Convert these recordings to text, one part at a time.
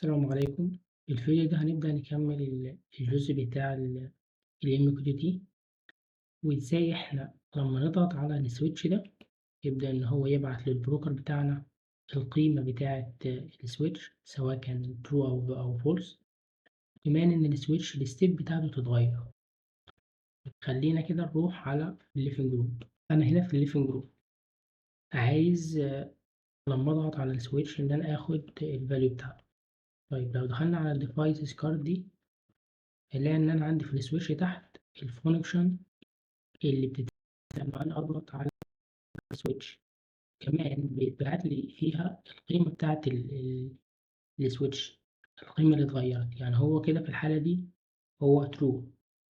السلام عليكم. الفيديو ده هنبدأ نكمل الجزء بتاع ال MQTT وإزاي إحنا لما نضغط على السويتش ده يبدأ إن هو يبعت للبروكر بتاعنا القيمة بتاعة السويتش سواء كان true أو false. كمان إن السويتش الستيت بتاعته تتغير. خلينا كده نروح على الليفنج جروب. أنا هنا في الليفنج جروب عايز لما أضغط على السويتش إن أنا آخد الفاليو بتاعته. طيب لو دخلنا على الديفايسز كارد دي هنلاقي إن أنا عندي في السويتش تحت الفانكشن اللي بتتم لما أنا أضغط على السويتش. كمان بيتبعت لي فيها القيمة بتاعة السويتش، القيمة اللي اتغيرت. يعني هو كده في الحالة دي هو true.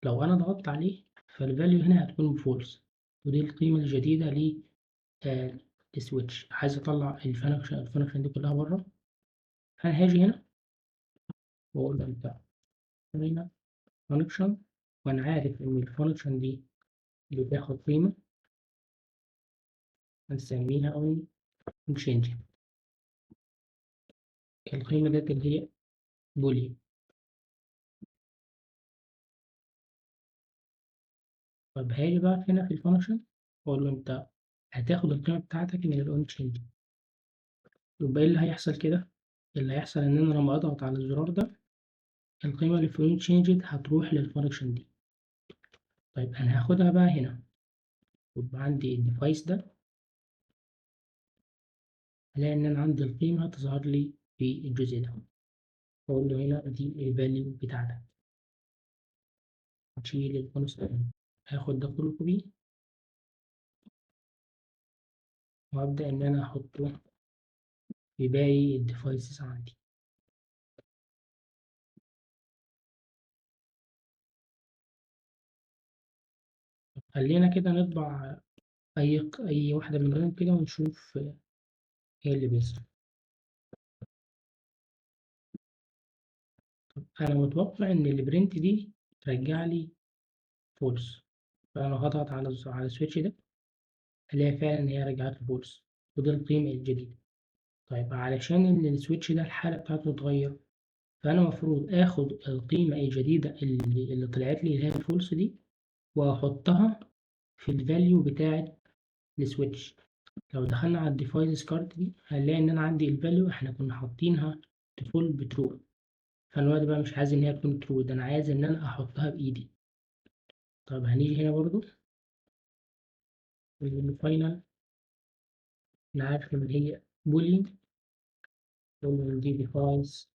لو أنا ضغطت عليه فالفاليو هنا هتكون بفولس، ودي القيمة الجديدة للسويتش. عايز أطلع الفانكشن دي كلها بره، أنا هاجي هنا وأقول له أنت هنا فانكشن، وأنا عارف إن الفانكشن دي بتاخد قيمة هنسميها unchanged. القيمة ديت اللي هي بولي. طب هاجي بقى هنا في الفانكشن وأقول له أنت هتاخد القيمة بتاعتك من unchanged. يبقى إيه اللي هيحصل كده؟ اللي هيحصل إن أنا لما أضغط على الزرار ده القيمة اللي في unchanged هتروح للفانكشن دي. طيب أنا هاخدها بقى هنا، يبقى عندي الديفايس ده، هلاقي إن أنا عندي القيمة هتظهر لي في الجزء ده. أقول له هنا دي الفاليو بتاعتك. هشيل الكونستنت، هاخد ده كله كوبي وأبدأ إن أنا أحطه في باقي الديفايسز عندي. خلينا كده نطبع أي واحدة منهم كده ونشوف إيه اللي بيحصل. أنا متوقع إن البرنت دي ترجع لي فولس، فأنا هضغط على السويتش ده ألاقي فعلا إن هي رجعت لي فولس، ودي القيمة الجديدة. طيب علشان إن السويتش ده الحالة بتاعته تتغير، فأنا المفروض آخد القيمة الجديدة اللي طلعت لي اللي هي الفولس دي وأحطها في الفاليو بتاعة السويتش. لو دخلنا على الديفايس كارت دي هنلاقي إن أنا عندي الفاليو إحنا كنا حاطينها ديفولت بترو، فأنا دلوقتي بقى مش عايز إن هي تكون ترو، ده أنا عايز إن أنا أحطها بإيدي. طب هنيجي هنا برضو الفاينل، أنا عارف إن هي بولينج، دي ديفايس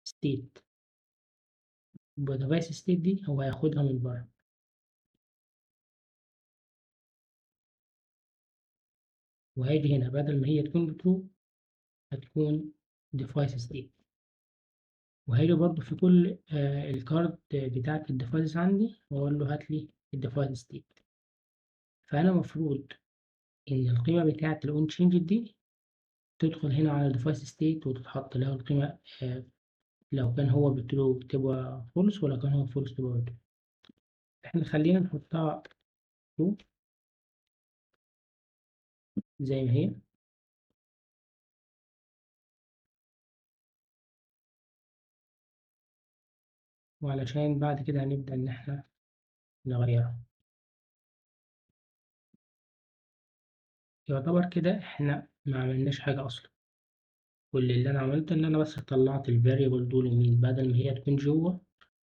ستيت، يبقى ديفايس ستيت دي هو هياخدها من بره. وهاجي هنا بدل ما هي تكون بترو هتكون ديفايس ستيت. وهاجي برضو في كل الكارد بتاعت الديفايس عندي وأقول له هات لي الديفايس ستيت. فأنا مفروض إن القيمة بتاعة الأون تشينج دي تدخل هنا على الديفايس ستيت وتتحط لها القيمة، لو كان هو بترو تبقى فولس ولو كان هو فولس تبقى بترو. احنا خلينا نحطها ترو زي ما هي، وعلشان بعد كده هنبدأ إن احنا نغيرها. يعتبر كده احنا ما عملناش حاجة أصلا، كل اللي أنا عملته إن أنا بس طلعت الفاريبل دول يمين، بدل ما هي تكون جوه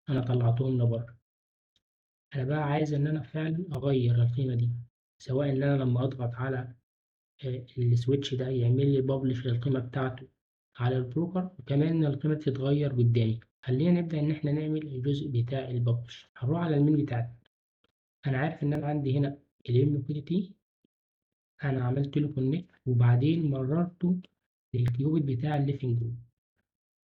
أنا طلعتهم لبره. أنا بقى عايز إن أنا فعلا أغير القيمة دي، سواء إن أنا لما أضغط على السويتش ده يعمل لي بابلش للقيمة بتاعته على البروكر، وكمان إن القيمة تتغير قدامي. خلينا نبدأ إن إحنا نعمل الجزء بتاع البابلش. هروح على المين بتاعتي، أنا عارف إن أنا عندي هنا MQTT، أنا عملت له كونكت وبعدين مررته للكيوبيت بتاع الليفنج جروب.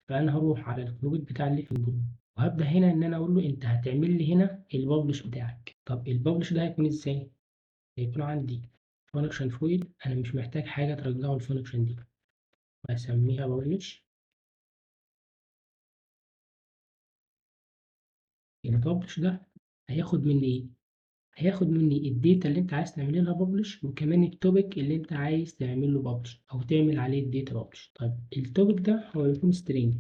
فأنا هروح على الكيوبيت بتاع الليفنج جروب وهبدأ هنا إن أنا أقول له أنت هتعمل لي هنا البابلش بتاعك. طب البابلش ده هيكون إزاي؟ هيكون عندي فانكشن فويد، أنا مش محتاج حاجة ترجعه الفانكشن دي، وهسميها بابلش. البابلش ده هياخد مني إيه؟ هياخد مني الداتا اللي انت عايز تعمل لها ببلش، وكمان التوبيك اللي انت عايز تعمل له ببلش او تعمل عليه الداتا ببلش. طيب التوبيك ده هو يكون string،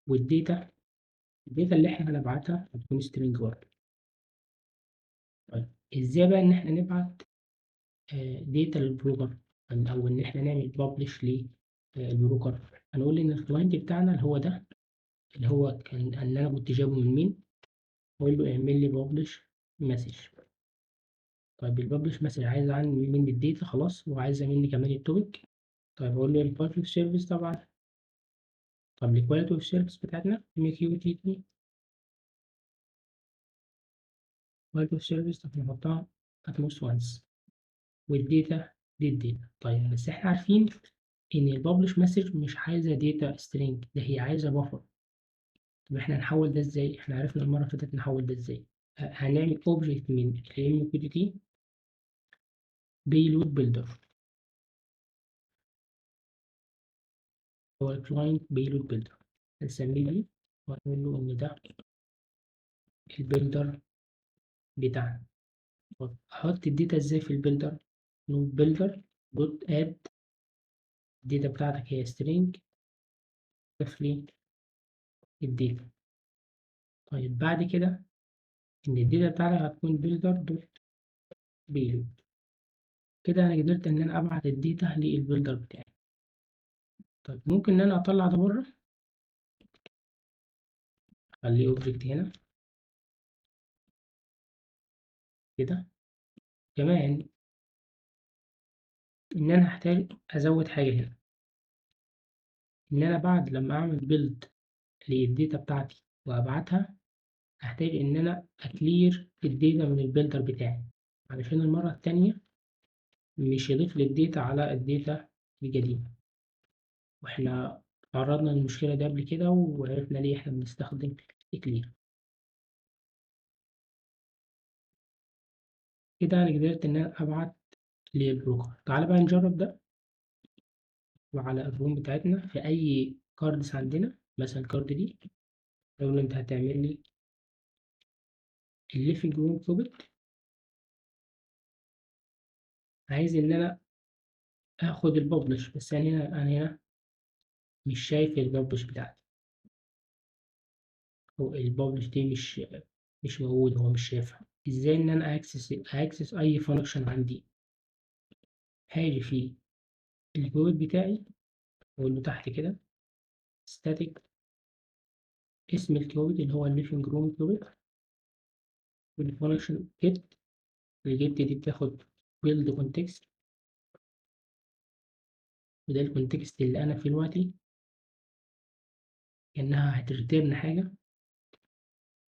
والداتا اللي احنا هنبعتها هتكون string برضه. طيب ازاي بقى ان احنا نبعت داتا للبروجر، او ان احنا نعمل ببلش للبروجر؟ هنقول ان الكلاينت بتاعنا اللي هو ده، اللي هو كان اللي انا كنت جايبه من مين، اقول له اعمل لي ببلش مسج. طيب الببلش مسج عايز عني مني الداتا خلاص، وعايزه مني كمان التوبيك. طيب اقول له الكواليتي اوف سيرفيس طبعا. طب الكواليتي اوف سيرفيس بتاعتنا ميك يو تي تي كواليتي اوف سيرفيس، طب نحطها اتموست وانس، والداتا دي الداتا. طيب بس احنا عارفين ان الببلش مسج مش عايزه داتا سترينج، ده هي عايزه بفر. طب احنا هنحول ده ازاي؟ احنا عرفنا المره اللي فاتت نحول ده ازاي. هنعمل اوبجكت من الام كيو تي بيلود بيلدر، هو الكلاينت بيلود بيلدر، هنسميه دي ونقول له ان ده البيلدر بتاعنا. طب احط الداتا ازاي في البيلدر؟ نقول بيلدر دوت اد، الداتا بتاعتك هي string، ضيف لي الداتا. طيب بعد كده ان الداتا بتاعتك هتكون builder دوت payload. كده انا قدرت ان انا ابعت الداتا للبيلدر بتاعي. طيب ممكن ان انا اطلع ده بره، اخليه اوبجكت هنا كده. كمان ان انا هحتاج ازود حاجه هنا، ان انا بعد لما اعمل بيلد للداتا بتاعتي وابعتها، هحتاج ان انا اكلير الداتا من البيلدر بتاعي، علشان المره التانية مش يضيف لي الداتا على الداتا القديمة. واحنا تعرضنا للمشكلة دي قبل كده وعرفنا ليه احنا بنستخدم كلير. كده انا قدرت ان انا ابعت للبروكر. تعالى بقى نجرب ده وعلى الروم بتاعتنا في اي كاردز عندنا، مثلا الكارد دي لو انت هتعمل لي الليفنج روم كوبت، عايز ان انا اخد الببلش، بس انا هنا مش شايف الببلش بتاعتي، هو الببلش دي مش موجود، هو مش شايفها. ازاي ان انا اكسس اي فانكشن عندي؟ هاجي في الكود بتاعي اقول له تحت كده static اسم الكود اللي هو الليفنج روم كود، والفانكشن get. الجيت دي بتاخد build context، وده الكونتكست اللي انا فيه دلوقتي، انها هترترن حاجه،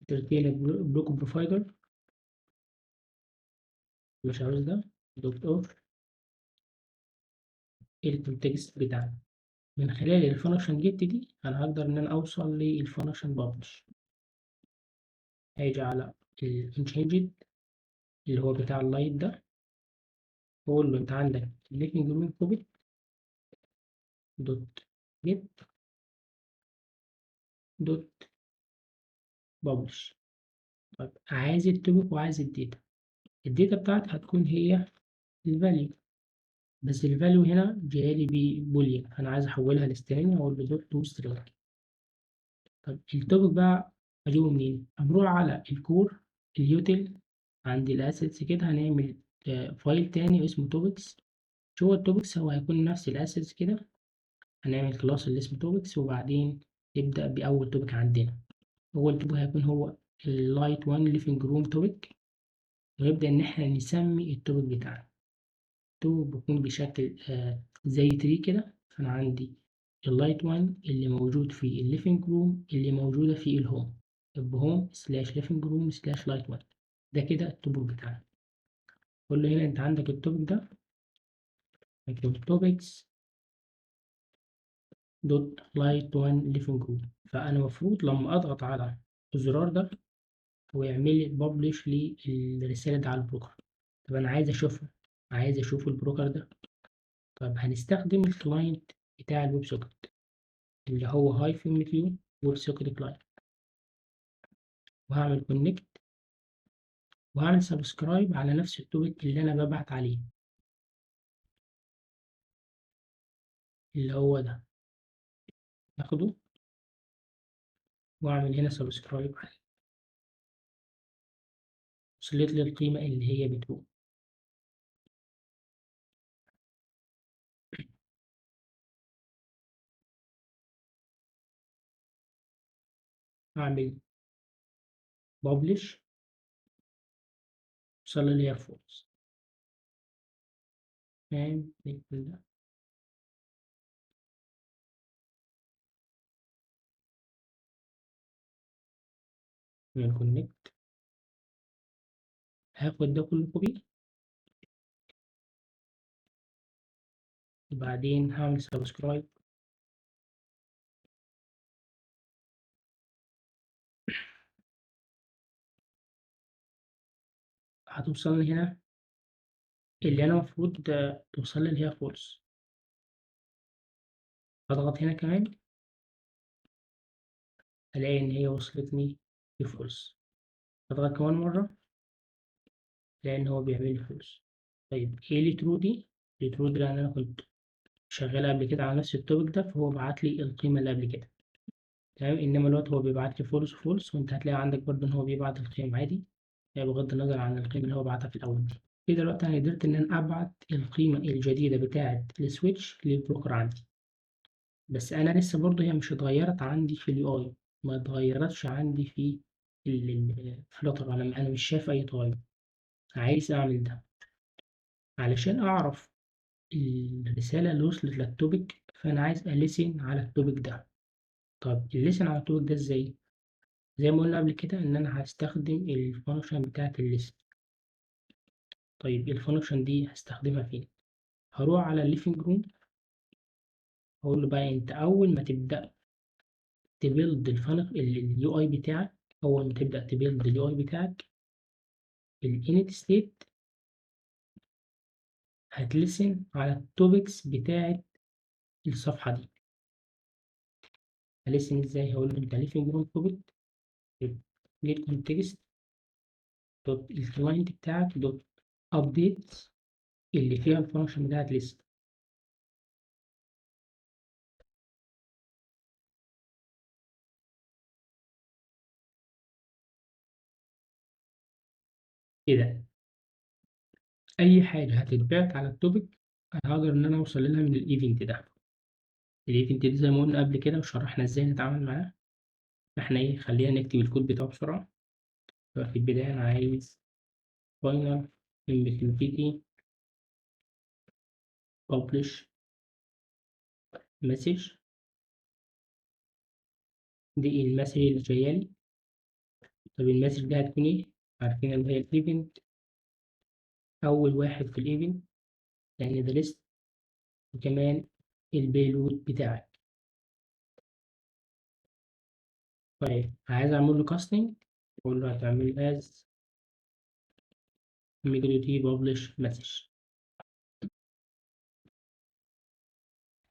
هترترن بلوك بروفايدر، مش عاوز ده دوت اوف الكونتكست بتاعنا. من خلال الفانكشن جيت دي انا هقدر ان انا اوصل للفانكشن بابلش. هاجي على الانشينجد اللي هو بتاع اللايت ده، واقول له انت عندك الليفنج روم كود دوت جيت دوت بابلش. طيب عايز التوبيك وعايز الداتا. الداتا بتاعتي هتكون هي الفاليو، بس الفاليو هنا جايلي ببوليان، انا عايز احولها لسترينج، اقول له دوت تو سترينج. طب التوبيك بقى اجيبه منين؟ هنروح على الكور اليوتل عند الاسيتس كده، هنعمل فايل تاني اسمه توبكس. جوه التوبكس هو هيكون نفس الاسيتس كده، هنعمل كلاس اللي اسمه توبكس، وبعدين نبدأ بأول توبيك عندنا. أول توبيك هيكون هو اللايت 1 ليفنج روم توبيك، ونبدأ إن إحنا نسمي التوبيك بتاعنا. التوبيك بيكون بشكل زي تري كده، فأنا عندي اللايت 1 اللي موجود في الليفنج روم اللي موجودة في الهوم، يبقى هوم سلاش ليفنج روم سلاش لايت 1. ده كده التوبيك بتاعنا. قول له هنا أنت عندك التوبيك ده هيكون توبكس دوت لايت 1 ليفنج روم. فأنا المفروض لما أضغط على الزرار ده ويعمل لي ببلش للرسالة دي على البروكر. طب أنا عايز أشوفها، عايز أشوف البروكر ده. طب هنستخدم الكلاينت بتاع الويب سوكت اللي هو هايفن ميكيو ويب سوكت كلاينت. وهاعمل connect وهاعمل subscribe على نفس الtopic اللي أنا بابعت عليه، اللي هو ده، آخده وأعمل هنا subscribe عليه، وصلت لي القيمة اللي هي بتقول. أعمل publish وصل لي هي false. تمام، نقفل ده. من connect هاخد ده كله كوبي، وبعدين هعمل subscribe هتوصل لي هنا اللي أنا المفروض توصل لي اللي هي false. أضغط هنا كمان ألاقي إن هي وصلتني لفولس، أضغط كمان مرة ألاقي إن هو بيعمل لي فولس. طيب إيه اللي ترو دي؟ اللي ترو دي لأن أنا كنت شغال قبل كده على نفس التوبيك ده، فهو بعت لي القيمة اللي قبل كده. تمام، إنما الوقت هو بيبعت لي فولس فولس، وأنت هتلاقي عندك برضه إن هو بيبعت القيم عادي، بغض النظر عن القيمة اللي هو بعتها في الأول دي. كده دلوقتي أنا قدرت إن أنا أبعت القيمة الجديدة بتاعة السويتش للبروكر عندي، بس أنا لسه برضه هي مش اتغيرت عندي في اليو أي، ما اتغيرتش عندي في الفلاتر، أنا مش شايف أي تغير. عايز أعمل ده علشان أعرف الرسالة اللي وصلت للتوبيك، فأنا عايز ألسن على التوبيك ده. طب اللسن على التوبيك ده إزاي؟ زي ما قلنا قبل كده إن أنا هستخدم الفانكشن بتاعة الليسن. طيب الفانكشن دي هستخدمها فين؟ هروح على الليفنج روم، أقول له بقى أنت أول ما تبدأ تبيلد اليو أي بتاعك، أول ما تبدأ تبيلد اليو أي بتاعك الانت ستيت هتلسن على التوبكس بتاعة الصفحة دي. هلسن ازاي؟ هقول له انت ليفنج روم توبك جيت كونتكست دوت الكلاينت بتاعك دوت ابديت اللي فيها الفانكشن بتاعت ليست. كده اي حاجة هتتبعت على التوبك انا هقدر ان انا اوصل لها من الايفنت ده. الايفنت ده زي ما قلنا قبل كده وشرحنا ازاي نتعامل معاه. احنا ايه، خلينا نكتب الكود بتاعه بسرعة. في البداية انا عايز فاينل MQTT publish message. دي المسج اللي جايالي. طب المسج دي هتكون ايه؟ عارفين اللي هي الايفنت، اول واحد في الايفنت لان ده ليست، وكمان البيلود بتاعك. طيب عايز اعمل له كاستنج، اقول له هتعمل as MQTT publish message.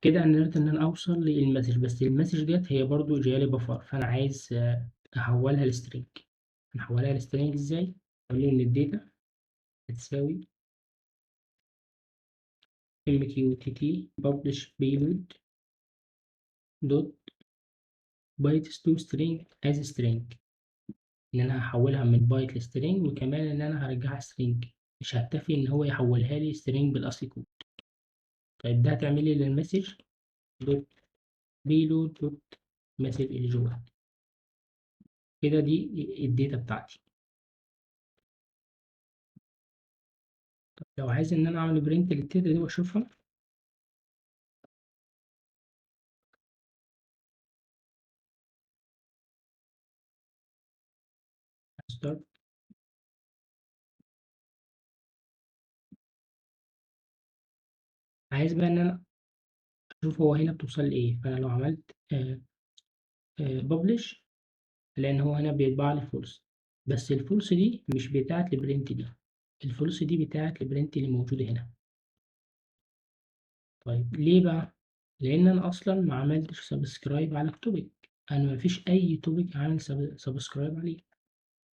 كده انا قدرت ان انا اوصل للمسج، بس المسج ديت هي برضو جايه لي بفر، فانا عايز احولها لسترينج. نحولها لسترينج ازاي؟ اقول له ان الداتا هتساوي MQTT publish payload دوت بايتس تو string as string. ان انا هحولها من بايت لسترينج، وكمان ان انا هرجعها سترينج، مش هكتفي ان هو يحولها لي سترينج بالاصلي كود. طيب ده هتعمل لي للمسج دوت بيلود دوت مسج اللي جوه. كده دي الداتا بتاعتي. لو عايز ان انا اعمل برنت للداتا دي واشوفها، ستارت. عايز بقى ان انا اشوف هو هنا بتوصل لايه، فانا لو عملت ببلش لان هو هنا بيطبع لي فولس، بس الفولس دي مش بتاعت البرنت دي، الفولس دي بتاعت البرنت اللي موجوده هنا. طيب ليه بقى؟ لان انا اصلا ما عملتش سبسكرايب على التوبيك، انا ما فيش اي توبيك عامل سبسكرايب عليه.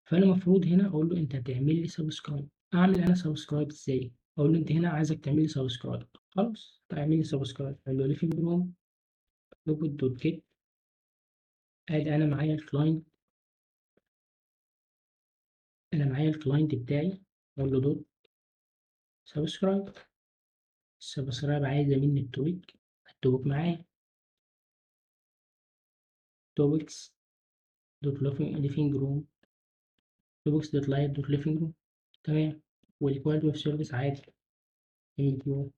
فأنا المفروض هنا أقول له أنت هتعمل لي سبسكرايب. أعمل أنا سبسكرايب إزاي؟ أقول له أنت هنا عايزك تعمل لي سبسكرايب، خلاص تعمل لي سبسكرايب، أقول له ليفنج روم روبوت دوت جيت. ادي انا معايا الكلاينت بتاعي، اقول له دوت سبسكرايب. السبسكرايب عايزه مني التوبيك معايا توبكس دوت ليفينج روم، توبكس دوت لايت دوت ليفينج روم. تمام. والكواليتي اوف سيرفيس عادي ام كيو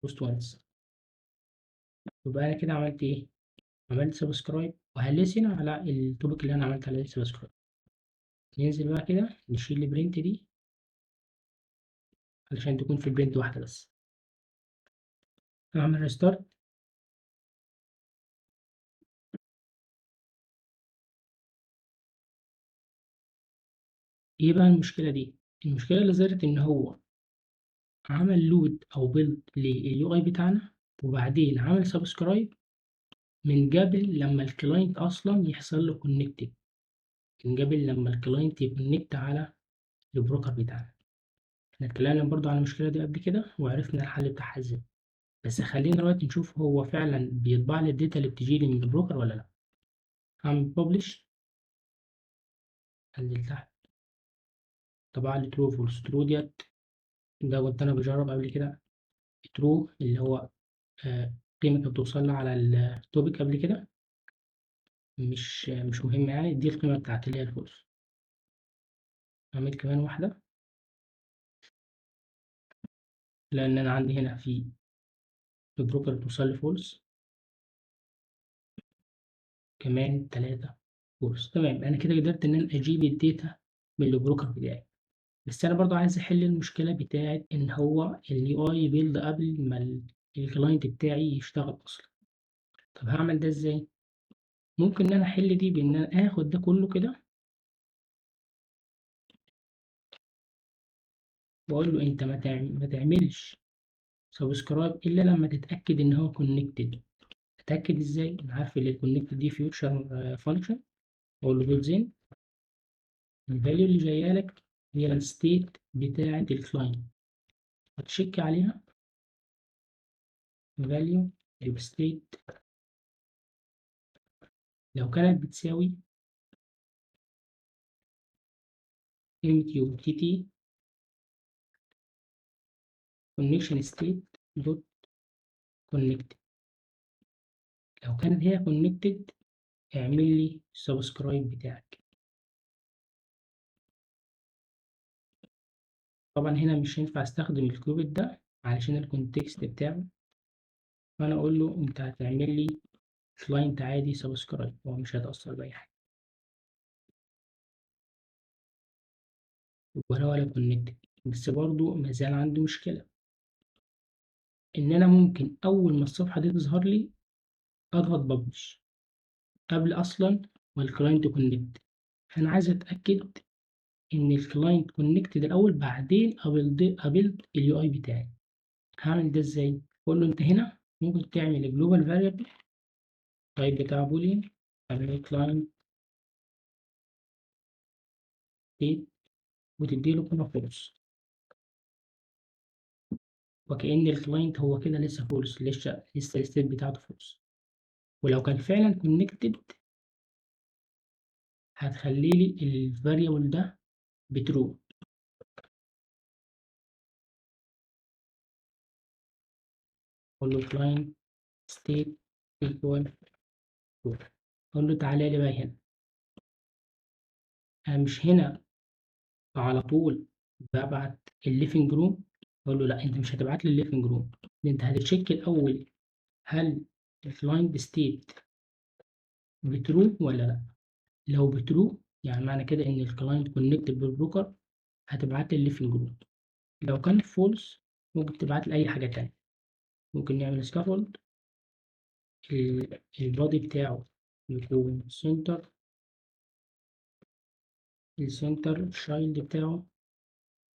بوست وانس. يبقى انا كده عملت ايه؟ عملت سبسكرايب وهلسن على التوبيك اللي انا عملت عليه سبسكرايب. ننزل بقى كده نشيل البرنت دي علشان تكون في البرنت واحده بس. اعمل ريستارت. ايه بقى المشكله دي؟ المشكله اللي ظهرت ان هو عمل لود او بيلد لليو اي بتاعنا، وبعدين عمل سبسكرايب من قبل لما الكلاينت اصلا يحصل له كونكتد، من قبل لما الكلاينت يكونكت على البروكر بتاعنا. احنا اتكلمنا برضو عن المشكله دي قبل كده وعرفنا الحل بتاعها ازاي، بس خلينا دلوقتي نشوف هو فعلا بيطبع لي الداتا اللي بتجي لي من البروكر ولا لا. هعمل ببلش، انزل تحت، طبع لي ترو فولس. ترو ديت ده كنت انا بجرب قبل كده. ترو اللي هو قيمة كانت بتوصل لي على التوبيك قبل كده، مش مهم يعني. دي القيمة بتاعتي اللي هي الفولس. أعمل كمان واحدة، لأن أنا عندي هنا في البروكر بتوصل لي فولس، كمان 3 فولس. تمام، أنا كده قدرت إن أنا أجيب الداتا من البروكر بتاعي. بس أنا برضو عايز أحل المشكلة بتاعت إن هو اليو أي بيلد قبل ما الكلاينت بتاعي يشتغل أصلا. طب هعمل ده إزاي؟ ممكن إن أنا أحل دي بإن أنا آخد ده كله كده وأقول له أنت ما تعملش سبسكرايب إلا لما تتأكد إن هو كونكتد. أتأكد إزاي؟ أنا عارف إن الكونكتد دي فيوتشر فانكشن. أقول له دوت زين، الفاليو اللي جاية لك هي الستيت بتاعة الكلاينت، هتشيك عليها فاليو الستيت. لو كانت بتساوي MQTT connection state dot connected. لو كانت هي connected اعمل لي السبسكرايب بتاعك. طبعا هنا مش هينفع استخدم الكوبيت ده علشان الكونتكست بتاعه، فانا اقول له انت هتعمل لي كلاينت عادي سبسكرايب، هو مش هيتأثر بأي حاجة ولا كونكتد. بس برضو مازال عندي مشكلة، إن أنا ممكن أول ما الصفحة دي تظهر لي أضغط ببلش قبل أصلا ما الكلاينت كونكت. فأنا عايز أتأكد إن الكلاينت كونكتد الأول، بعدين قابلت اليو أي بتاعي. هعمل ده إزاي؟ أقول له أنت هنا ممكن تعمل جلوبال فاريبل تايب بتاع بولين، تعمل كلاينت ستيت وتديله قيمة فولس، وكأن الكلاينت هو كده لسه فولس، لسه الستيت بتاعته فولس. ولو كان فعلا كونكتد هتخلي لي الفاريبل ده بترو. اقول له client state equal true. اقول له تعالى لي بقى هنا، انا مش هنا على طول ببعت الليفنج روم. اقول له لا، انت مش هتبعت لي الليفنج روم، انت هتتشيك الاول هل الكلاينت ستيت بترو ولا لا. لو بترو يعني معنى كده ان الكلاينت كونكتد بالبروكر، هتبعت لي الليفنج روم. لو كان فولس ممكن تبعت لي اي حاجه تانية. ممكن نعمل سكافولد، البادي بتاعه يكون سنتر، السنتر الشايلد بتاعه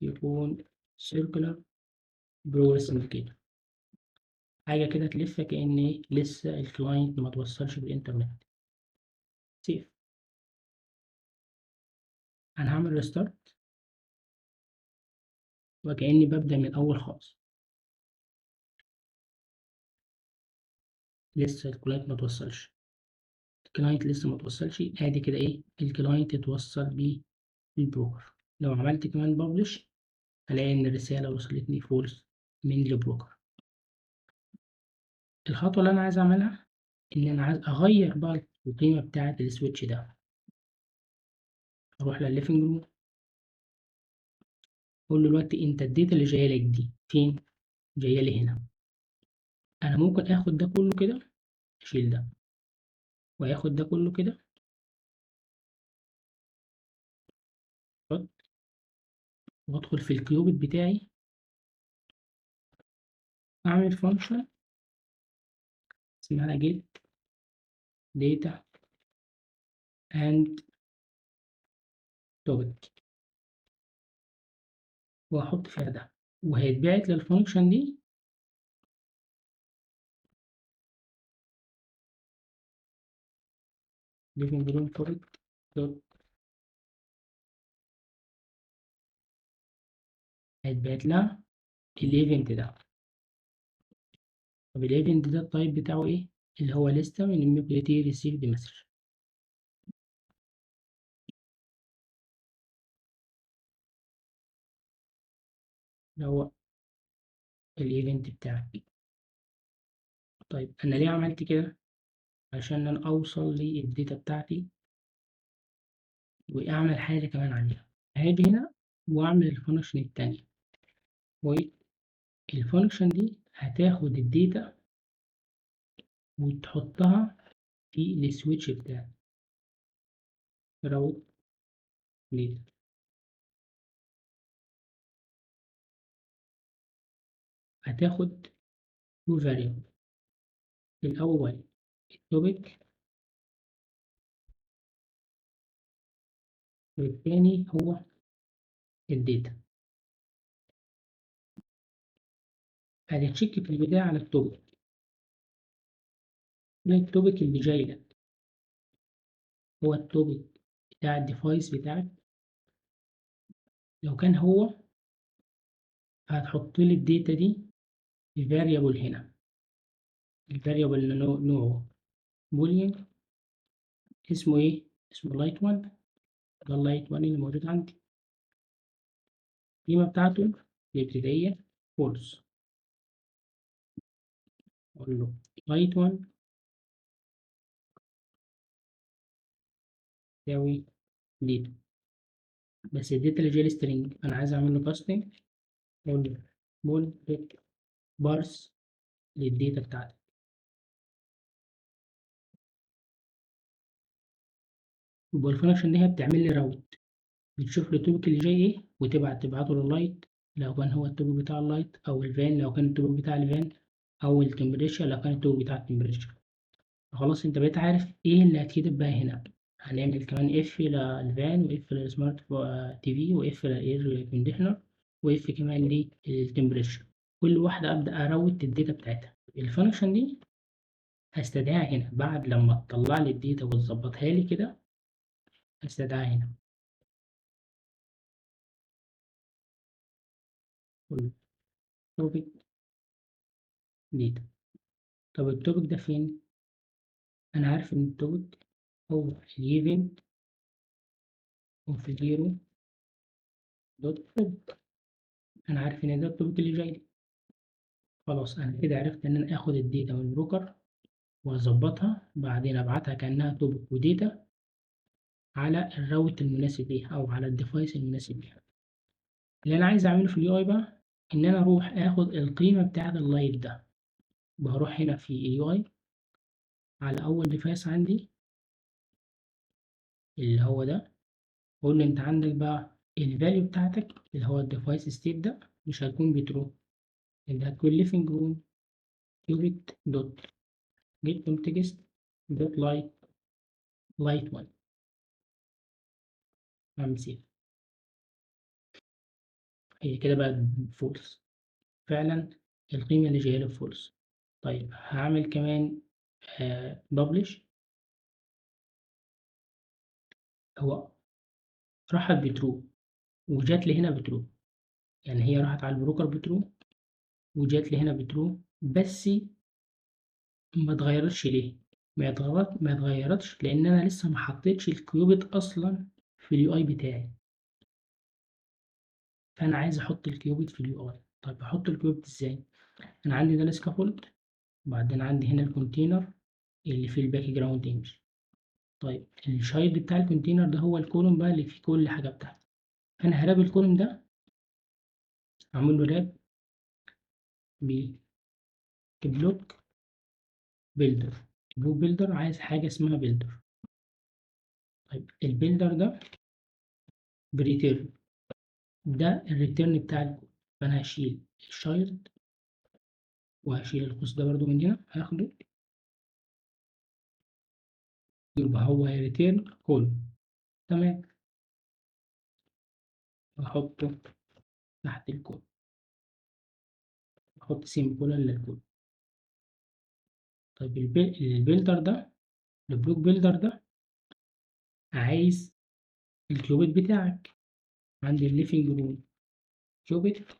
يكون circular progress indicator، حاجة كده تلف كأن لسه الكلاينت ما توصلش بالإنترنت. سيف. أنا هعمل ريستارت وكأني ببدأ من الأول خالص. لسه الكلاينت متوصلش، الكلاينت لسه متوصلش. ادي كده ايه، الكلاينت اتوصل بيه البروكر. لو عملت كمان ببلش هلاقي ان الرسالة وصلتني فولس من البروكر. الخطوة اللي انا عايز اعملها ان انا عايز اغير بقى القيمة بتاعة السويتش ده. اروح للليفنج روم، اقول له دلوقتي انت الداتا اللي جاية لك دي فين؟ جاية لي هنا. انا ممكن اخد ده كله كده، اشيل ده واخد ده كله كده، وادخل في الكيوبيت بتاعي، اعمل فانكشن اسمها get data and topic، واحط فيها ده، وهيتبعت للفانكشن دي living room topic dot، هيتبعت لها الايفنت ده. طب الايفنت ده التايب بتاعه ايه؟ اللي هو لسه من immediately received message، اللي هو الايفنت بتاعك. طيب انا ليه عملت كده؟ عشان انا اوصل للداتا بتاعتي واعمل حاجة كمان عليها. هاجي هنا واعمل الفانكشن التانية، والفانكشن دي هتاخد الداتا وتحطها في السويتش بتاعك راوت داتا. هتاخد تو variable، الأول التوبيك والتاني هو الداتا. هتتشيك في البداية على التوبيك، التوبيك اللي جاي لك هو التوبيك بتاع الديفايس بتاعك. لو كان هو هتحط لي الداتا دي في variable هنا، الفاريبل اللي نوعه بوليان، اسمه ايه؟ اسمه لايت 1. ده اللايت 1 اللي موجود عندي، القيمة بتاعته الابتدائية فولس. أقول له لايت 1 يساوي داتا، بس الداتا اللي جاي سترينج أنا عايز أعمل له كاستنج. أقول له بول بارس للداتا بتاعتك. يبقى الفانكشن دي هي بتعمل لي راوت، بتشوف لي التوبيك اللي جاي ايه تبعته لللايت لو كان هو التوبيك بتاع اللايت، او الفان لو كان التوبيك بتاع الفان، او التمبريتشر لو كان التوبيك بتاع التمبريتشر. خلاص انت بقيت عارف ايه اللي هتكتب بقى هنا. هنعمل كمان اف للفان، واف للسمارت تي في، واف للاير كونديشنر، واف كمان للتمبريتشر. كل واحدة ابدا اروت الداتا بتاعتها. الفانكشن دي هستدعيها هنا بعد لما تطلع لي الداتا وتظبطها لي كده، هستدعيها هنا. توبيك داتا. طب التوبيك ده فين؟ أنا عارف إن التوبيك هو الإيفنت أوف زيرو دوت توب. أنا عارف إن ده التوبيك اللي جاي لي. خلاص أنا كده عرفت إن أنا آخد الداتا من البروكر وأظبطها، بعدين أبعتها كأنها توبيك وداتا على الراوت المناسب ليها أو على الديفايس المناسب ليها. اللي أنا عايز أعمله في اليو أي بقى إن أنا أروح آخد القيمة بتاعة اللايت ده. بروح هنا في اليو أي على أول ديفايس عندي اللي هو ده، أقول له أنت عندك بقى الفاليو بتاعتك اللي هو الديفايس ستيت ده مش هتكون بترو، انت هتكون living room cubic dot get context dot light 1. اعمل سيف. هي كده بقى فولس فعلا، القيمة اللي جاية لي فولس. طيب هعمل كمان publish. هو راحت بترو وجات لي هنا بترو، يعني هي راحت على البروكر بترو وجات لي هنا بترو، بس ما اتغيرتش ليه؟ ما اتغيرتش لأن أنا لسه ما حطيتش الكيوبيت أصلا في اليو اي بتاعي، فأنا عايز أحط الكيوبيت في اليو اي. طيب أحط الكيوبيت إزاي؟ أنا عندي ده السكافولد، وبعدين عندي هنا الكونتينر اللي فيه الباك جراوند ايمج. طيب الشايلد بتاع الكونتينر ده هو الكولوم بقى اللي فيه كل حاجة بتاعتي، فأنا هراب الكولوم ده، أعمل له راب ببلوك بيلدر. البلوك بيلدر عايز حاجة اسمها بيلدر. طيب البيلدر ده بريتيرن، ده الريتيرن بتاع الكود، فأنا هشيل الشايلد وهشيل القوس ده برضو من هنا هاخده، يبقى هو هيريتيرن كولوم. تمام، أحطه تحت الكود، أحط سيمبولا للكود. طيب البيلدر ده، البلوك بيلدر ده عايز الكيوبيت بتاعك. عندي الليفينج روم كيوبيت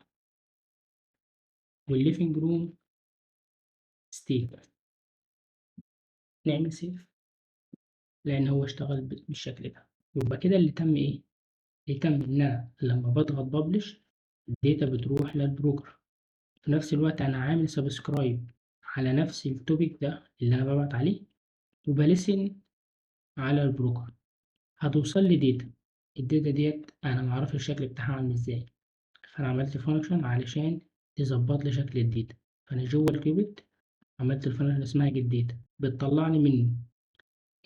والليفينج روم ستيت. نعمل سيف لأن هو اشتغل بالشكل ده. يبقى كده اللي تم إيه؟ اللي تم إن أنا لما بضغط ببلش الداتا بتروح للبروكر، في نفس الوقت أنا عامل سبسكرايب على نفس التوبيك ده اللي أنا ببعت عليه، وبلسن على البروكر. هتوصل لي داتا، الداتا ديت أنا معرفش الشكل بتاعها عامل إزاي، فأنا عملت فانكشن علشان تظبط لي شكل الداتا. فأنا جوه الكيوبيت عملت الفانكشن اسمها جيت داتا، بتطلع لي منه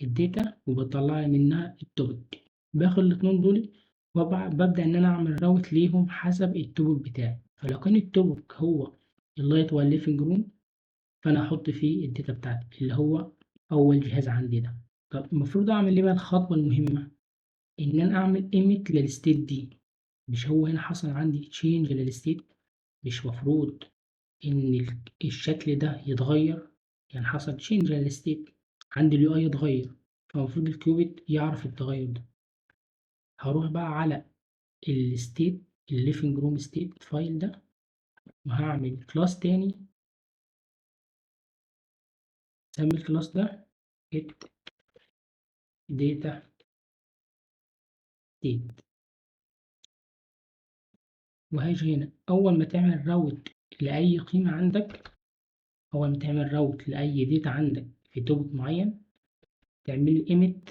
الداتا وبتطلع لي منها التوبيك. باخد الاتنين دول وببدأ إن أنا أعمل راوت ليهم حسب التوبيك بتاعي. فلو كان التوبيك هو اللايت والليفنج روم، فأنا أحط فيه الداتا بتاعتي اللي هو أول جهاز عندي ده. طب المفروض أعمل إيه بقى؟ الخطوة المهمة إن أنا أعمل إيميت للستيت دي. مش هو هنا حصل عندي تشينج للستيت؟ مش مفروض إن الشكل ده يتغير؟ يعني حصل تشينج للستيت، عندي اليو اي يتغير، فالمفروض الكيوبيت يعرف التغير ده. هروح بقى على الستيت الليفنج روم ستيت فايل ده، وهعمل كلاس تاني، اسمي الكلاس ده get data state. وهاجي هنا أول ما تعمل راوت لأي قيمة عندك، أول ما تعمل راوت لأي داتا عندك في توبك معين، تعمل ايميت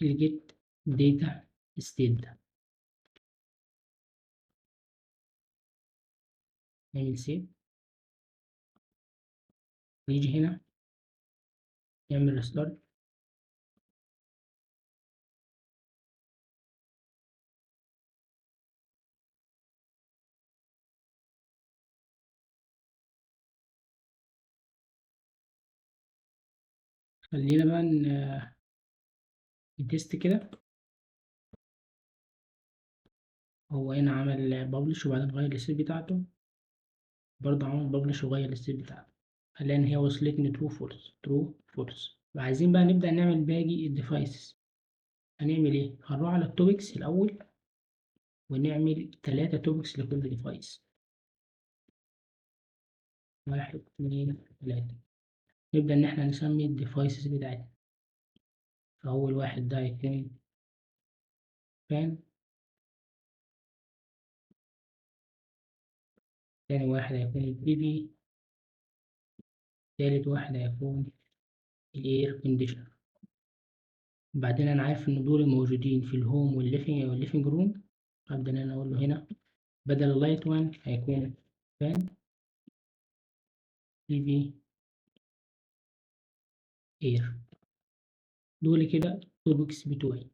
للجيت داتا ستيت ده. نعمل سيف، نيجي هنا نعمل ريستارت. خلينا بقى نتست كده. هو هنا عمل ببلش وبعدين غير الستيت بتاعته، برضه عمل ببلش وغير الستيت بتاعته. هنلاقي إن هي وصلتني ترو فولس ترو فولس. وعايزين بقى نبدأ نعمل باقي الديفايسز. هنعمل إيه؟ هنروح على التوبكس الأول ونعمل 3 توبكس لكل ديفايس. 1 2 3. نبدأ إن إحنا نسمي الديفايسز بتاعتنا. فأول واحد ده هيكون فان، تاني واحد هيكون البي في، تالت واحد هيكون الاير كونديشنر. بعدين انا عارف ان دول موجودين في الهوم والليفينج روم، هبدأ ان انا اقول له هنا بدل اللايت وان هيكون فان بي في اير. دول كده توبكس بتوعي.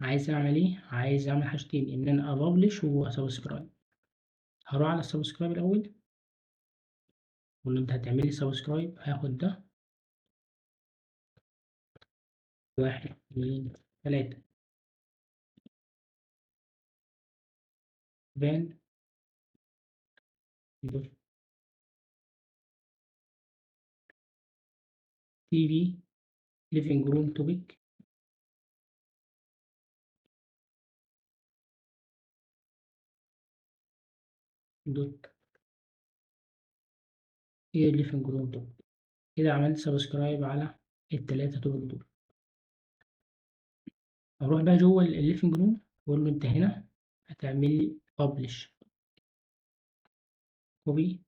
عايز اعمل ايه؟ عايز اعمل حاجتين، ان انا ابلش واسبسكرايب. هروح على السبسكرايب الاول، اقول له انت هتعمل لي سبسكرايب، هاخد ده 1 2 3 فان تي في living room topic دوت هي living room topic. كده عملت سبسكرايب على ال3 توبك دول. أروح بقى جوه الليفنج روم وأقول له أنت هنا هتعمل لي publish copy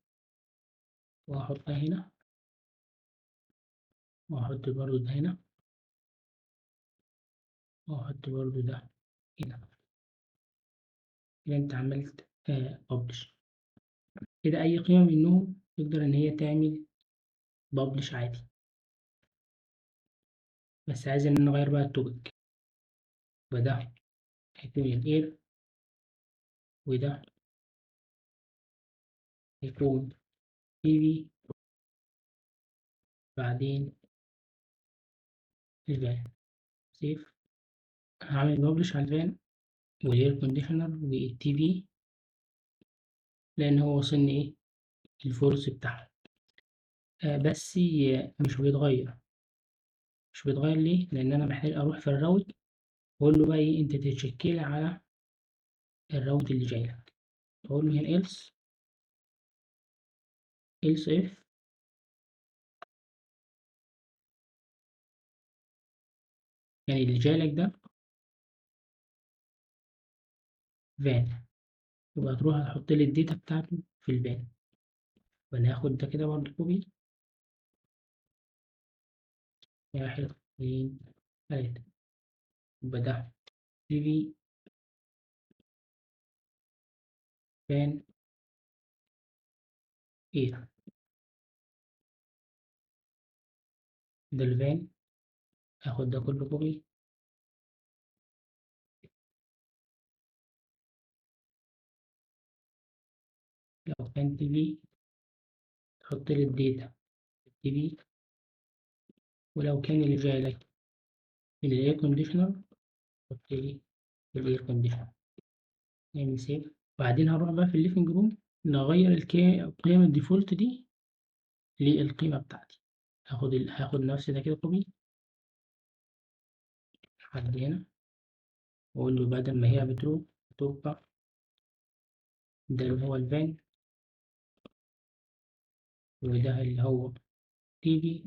وهحطها هنا وهحط برضو ده هنا وهحط برضو ده هنا. كده أنت عملت publish. كده أي قيمة منهم تقدر إن هي تعمل publish عادي. بس عايز إن أنا أغير بقى التوبك، وده هيكون الإير وده هيكون TV بعدين الفان. سيف. هعمل publish على الفان والإير كونديشنر والتي في لأن هو وصلني إيه الفورس بتاعها. بس مش بيتغير ليه؟ لأن أنا محتاج أروح في الراوت وأقول له بقى إيه أنت تتشكل على الراوت اللي جاي لك. أقول له هنا else if يعني اللي جاي لك ده فان، يبقى تروح تحط لي الداتا بتاعته في الفان. وأنا هاخد ده كده برضه كوبي 1 2 3 يبقى ده CV فان إيه ده الفان. هاخد ده كله كوبي لو كان TV تحط لي الداتا TV، ولو كان اللي جاي لك من الاير كونديشنر حط لي الاير كونديشنر. نعمل سيف. وبعدين هروح بقى في الليفنج روم نغير القيم الديفولت دي للقيمة بتاعتي. هاخد نفس ده كده كوبي لحد هنا واقول له بدل ما هي بترو تبقى ده اللي هو الفان وده اللي هو تيجي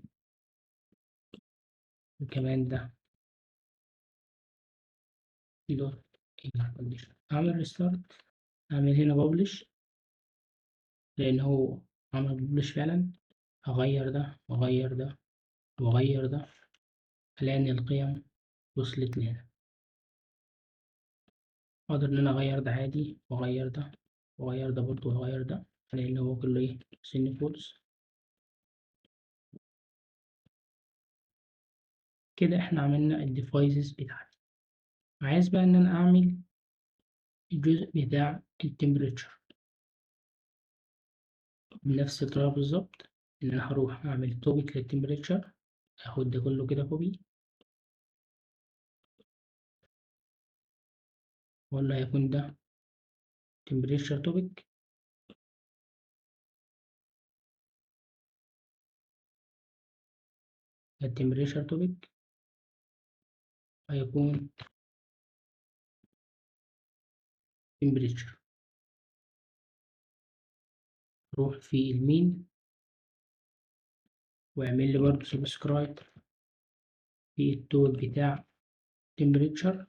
وكمان ده دوت اير كونديشن. اعمل ريستارت. اعمل هنا ببلش لان هو عمل ببلش فعلا. هغير ده واغير ده واغير ده الاقي ان القيم وصلت لهنا. أقدر إن أنا أغير ده عادي وأغير ده وأغير ده برضه وأغير ده لأن هو كله إيه سن فولس. كده إحنا عملنا الديفايسز بتاعتي. عايز بقى إن أنا أعمل الجزء بتاع التمبريتشر بنفس الطريقة بالظبط. إن أنا هروح أعمل توبيك للتمبريتشر. أخد ده كله كده كوبي ولا هيكون ده تمبريتشر توبيك. التمبريتشر توبيك هيكون تمبريتشر. روح في المين واعمل لي برضه سبسكرايب في التوب بتاع temperature.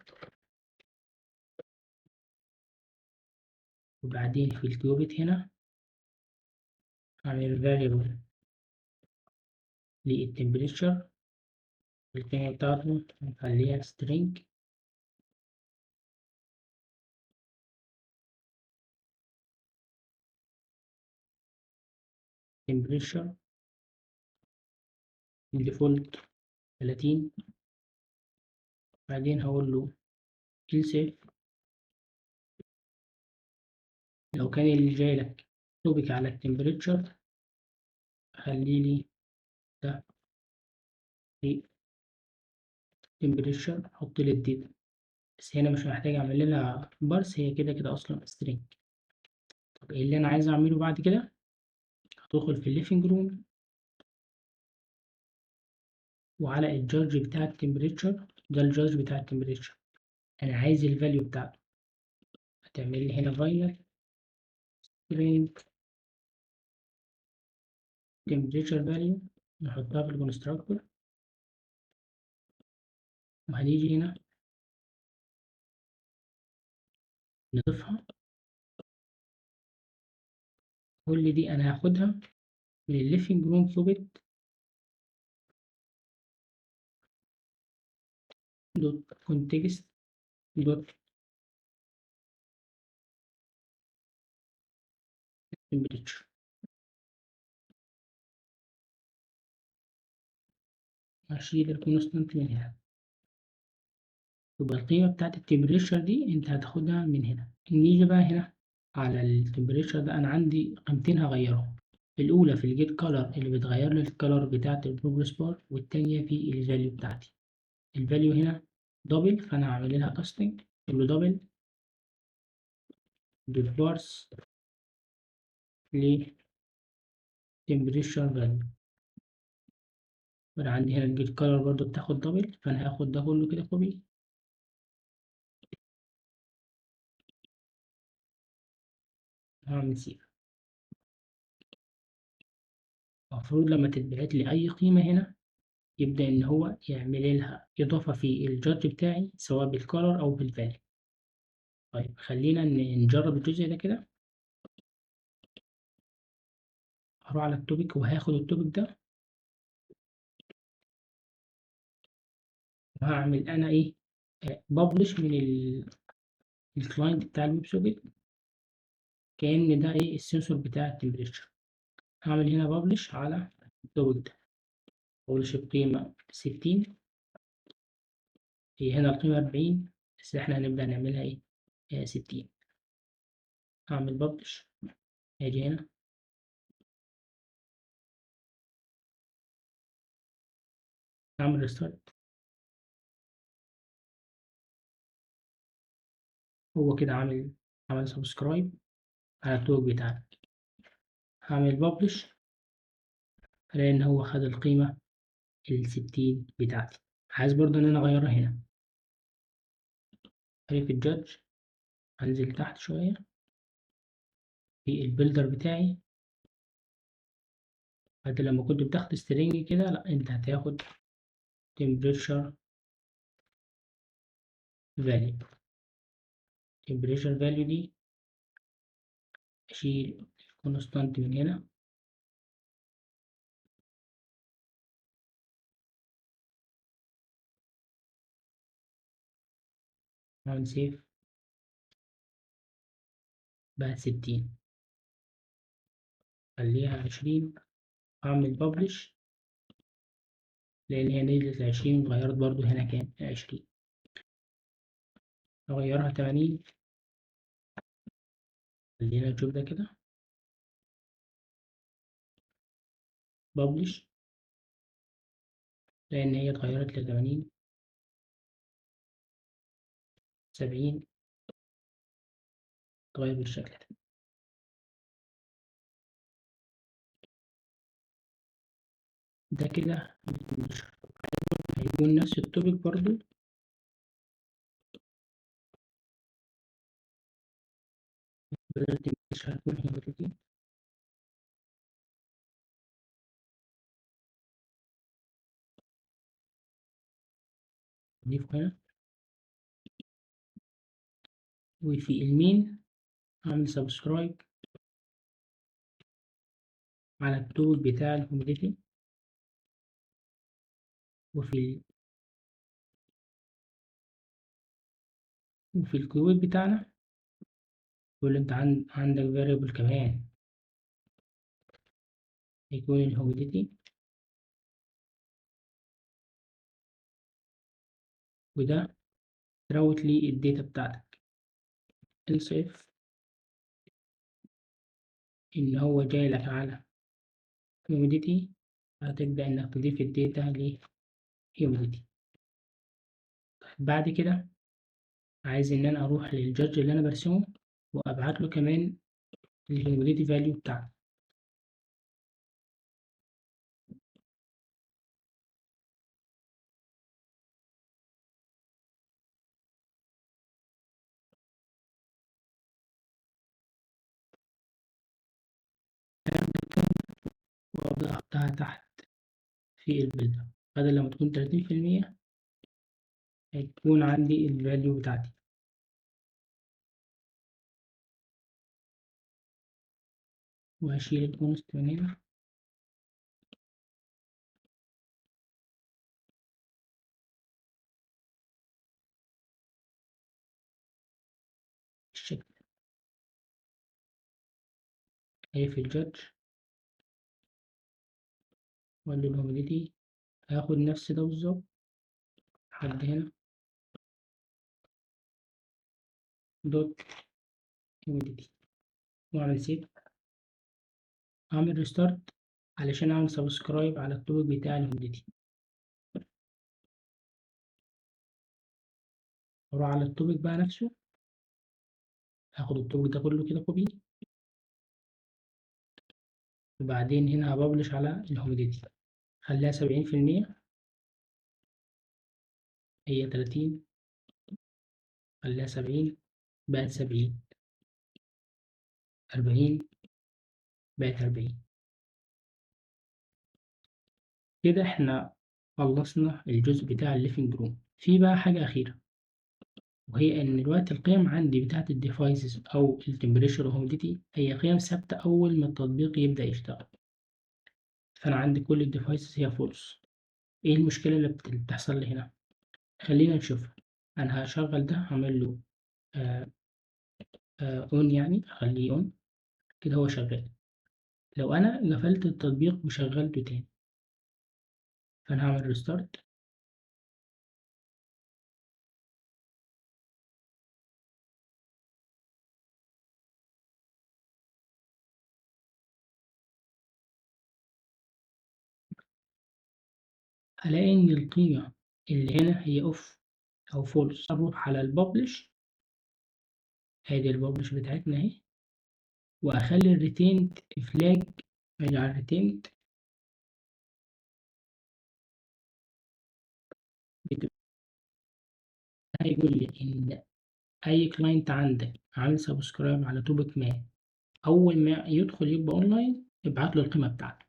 وبعدين في الكيوبيت هنا أعمل variable للتمبريتشر القيمة بتاعته نخليها string temperature الديفولت 30. بعدين هقول له else if لو كان اللي جاي لك توبك على التمبريتشر خليلي ده في temperature حط لي الداتا. بس هنا مش محتاج أعمل لها بارس، هي كده كده أصلا string. طب إيه اللي أنا عايز أعمله بعد كده؟ هتدخل في الليفنج روم وعلى الجادج بتاع التمبريتشر، ده الجادج بتاع التمبريتشر، أنا عايز الفاليو بتاعته. هتعمل لي هنا فاينل string temperature value، نحطها في الكونستراكتور، وهنيجي هنا نضيفها. كل دي أنا هاخدها من الليفينج روم سوبت دوت كونتكست دوت temperature. هشيل الكونستانت من هنا، يبقى القيمة بتاعت التمبريتشر دي انت هتاخدها من هنا. نيجي بقى هنا على التمبريتشر ده، انا عندي قيمتين هغيرهم. الاولى في الجيت كولر اللي بتغير لي الكولر بتاعت البروجرس بار، والتانية في الفاليو بتاعتي. الفاليو هنا دبل، فانا هعمل لها كاستنج، اقول له دبل دوت بارس ل temperature value. وانا عندي هنا الجيت كولر برضو بتاخد دبل، فانا هاخد ده كله كده كوبي، هعمل سيف. المفروض لما تتبعت لي اي قيمة هنا يبدأ إن هو يعمل لها إضافة في الجادج بتاعي، سواء بالكولر أو بالفاليو. طيب خلينا نجرب الجزء ده كده. هروح على التوبيك وهاخد التوبيك ده، وهعمل أنا إيه، ببلش من الكلاينت بتاع الويب سوكت، كأن ده إيه السنسور بتاع التمبريتشر. هعمل هنا ببلش على التوبيك ده، ببلش بقيمة 60، هي هنا القيمة 40، بس إحنا هنبدأ نعملها إيه 60. هعمل ببلش، هاجي هنا هعمل ريستارت. هو كده عمل سبسكرايب على التوبيك بتاعنا. هعمل ببلش، هلاقي إن هو خد القيمة 60 بتاعتي. عايز برضه إن أنا أغيرها هنا، هاجي في الجادج، هنزل تحت شوية في البيلدر بتاعي. بعد لما كنت بتاخد string كده، لأ أنت هتاخد temperature value. temperature value دي أشيل constant من هنا، أعمل سيف، بقت 60. خليها 20، أعمل ببلش، لأن هي نزلت ل20، اتغيرت برضه هنا كام 20. أغيرها 80، خلينا نشوف ده كده، ببلش، لأن هي اتغيرت ل80. 70 اتغير بالشكل ده. ده كده هيكون نفس التوبيك برضو، بدأت مش هتكون هي دي. نضيف هنا، وفي المين أعمل سبسكرايب على التوبيك بتاع الهوميديتي، وفي الكويت بتاعنا يقول أنت عندك variable كمان، هيكون الهوميديتي، وده تروت لي الداتا بتاعتك. else if إن هو جاي لك على humidity، هتبدأ إنك تضيف الداتا ل humidity. بعد كده عايز إن أنا أروح للجادج اللي أنا برسمه، وأبعت له كمان الهيوميديتي فاليو بتاعته. وأبدأ أحطها تحت في البيلدر، بدل لما تكون 30% هتكون عندي الفاليو بتاعتي. وهشيل الكونست من هنا بالشكل ده. هي في الجادج وأقول له humidity، هاخد نفس ده بالظبط لحد هنا دوت humidity، وأعمل سيف، أعمل ريستارت علشان أعمل سبسكرايب على التوبيك بتاع الهيوميديتي. أروح على التوبيك بقى نفسه، هاخد التوبيك ده كله كده كوبي، وبعدين هنا هببلش على الهيوميديتي، خليها 70%، هي 30، خليها 70 بقت 70، 40 بقت 40. كده احنا خلصنا الجزء بتاع الليفنج روم. في بقى حاجة أخيرة، وهي إن دلوقتي القيم عندي بتاعة الديفايسز أو التمبريتشر وهوميديتي هي قيم ثابتة أول ما التطبيق يبدأ يشتغل. فأنا عندي كل الديفايسز هي فولس. إيه المشكلة اللي بتحصل لي هنا؟ خلينا نشوفها. أنا هشغل ده، هعمل له أون، يعني أخليه أون كده هو شغال. لو أنا قفلت التطبيق وشغلته تاني، فأنا هعمل ريستارت، هلاقي إن القيمة اللي هنا هي أوف أو فولس. أروح على الببلش، ادي الببلش بتاعتنا اهي، واخلي الريتيند فلاج، اجي على الريتيند هيقول لي ان اي كلاينت عندك عامل سبسكرايب على توبك ما، اول ما يدخل يبقى اونلاين ابعت له القيمه بتاعته.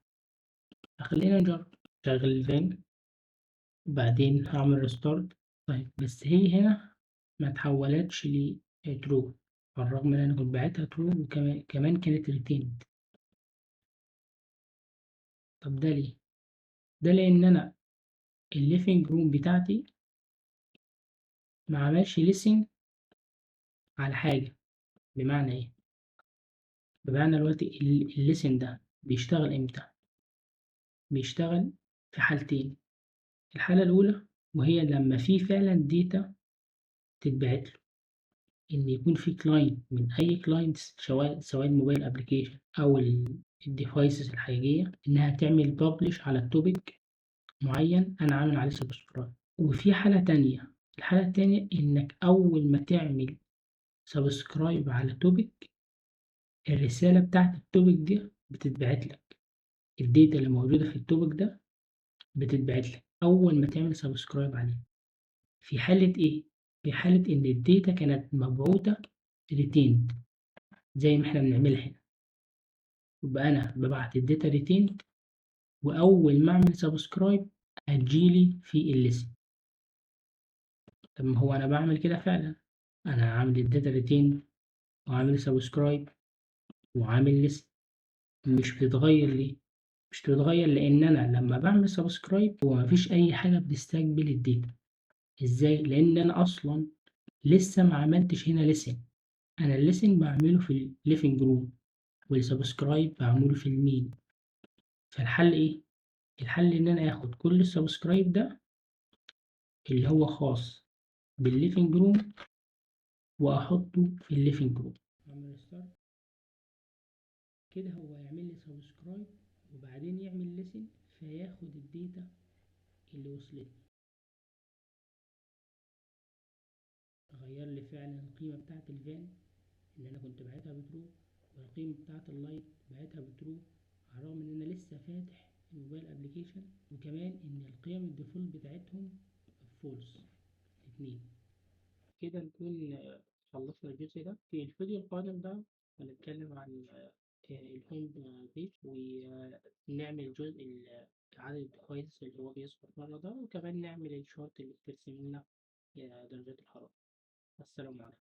فخلينا نجرب. شغل الفان، وبعدين هعمل ريستارت. طيب بس هي هنا ما تحولتش لترو، بالرغم ان انا كنت باعتها ترو، وكمان كانت ريتيند. طب ده ليه؟ ده لان انا الليفينج روم بتاعتي ما عملش ليسن على حاجة. بمعنى ايه؟ بمعنى دلوقتي الليسن ده بيشتغل امتى؟ بيشتغل في حالتين. الحالة الأولى وهي لما في فعلا داتا تتبعت له، إن يكون في كلاينت من أي كلاينت، سواء الموبايل أبليكيشن أو الديفايسز الحقيقية، إنها تعمل ببلش على التوبيك معين أنا عامل عليه سبسكرايب. وفي حالة تانية، الحالة التانية إنك أول ما تعمل سبسكرايب على توبيك، الرسالة بتاعت التوبيك دي بتتبعت لك. الداتا اللي موجودة في التوبيك ده بتتبعت لك أول ما تعمل سبسكرايب عليه. في حالة إيه؟ في حالة إن الداتا كانت مبعوثة ريتيند زي ما إحنا بنعملها هنا، يبقى أنا ببعت الداتا ريتيند، وأول ما أعمل سبسكرايب هتجيلي في الليست. طب ما هو أنا بعمل كده فعلا، أنا عامل الداتا ريتيند وعامل سبسكرايب وعامل ليست. مش بتتغير ليه؟ مش بتتغير لأن أنا لما بعمل سبسكرايب هو مفيش أي حاجة بتستقبل الداتا. إزاي؟ لأن أنا أصلا لسه ما عملتش هنا ليسن. أنا الليسن بعمله في الليفنج روم، والسبسكرايب بعمله في المين. فالحل إيه؟ الحل إن أنا آخد كل السبسكرايب ده اللي هو خاص بالليفنج روم وأحطه في الليفنج روم. أعمل ستارت كده، هو يعمل لي سبسكرايب وبعدين يعمل ليسن، فياخد الداتا اللي وصلت، غير لي فعلا القيمة بتاعة الفان اللي أنا كنت باعتها بترو، والقيمة بتاعة اللايت باعتها بترو، على الرغم إن أنا لسه فاتح الموبايل أبليكيشن، وكمان إن القيم الديفولت بتاعتهم فولس الاتنين. كده نكون خلصنا الجزء ده. في الفيديو القادم بقى هنتكلم عن الhome page ونعمل الجزء عدد الديفايس اللي هو بيظهر برّه ده، وكمان نعمل الchart اللي بترسم لنا درجات الحرارة. السلام عليكم.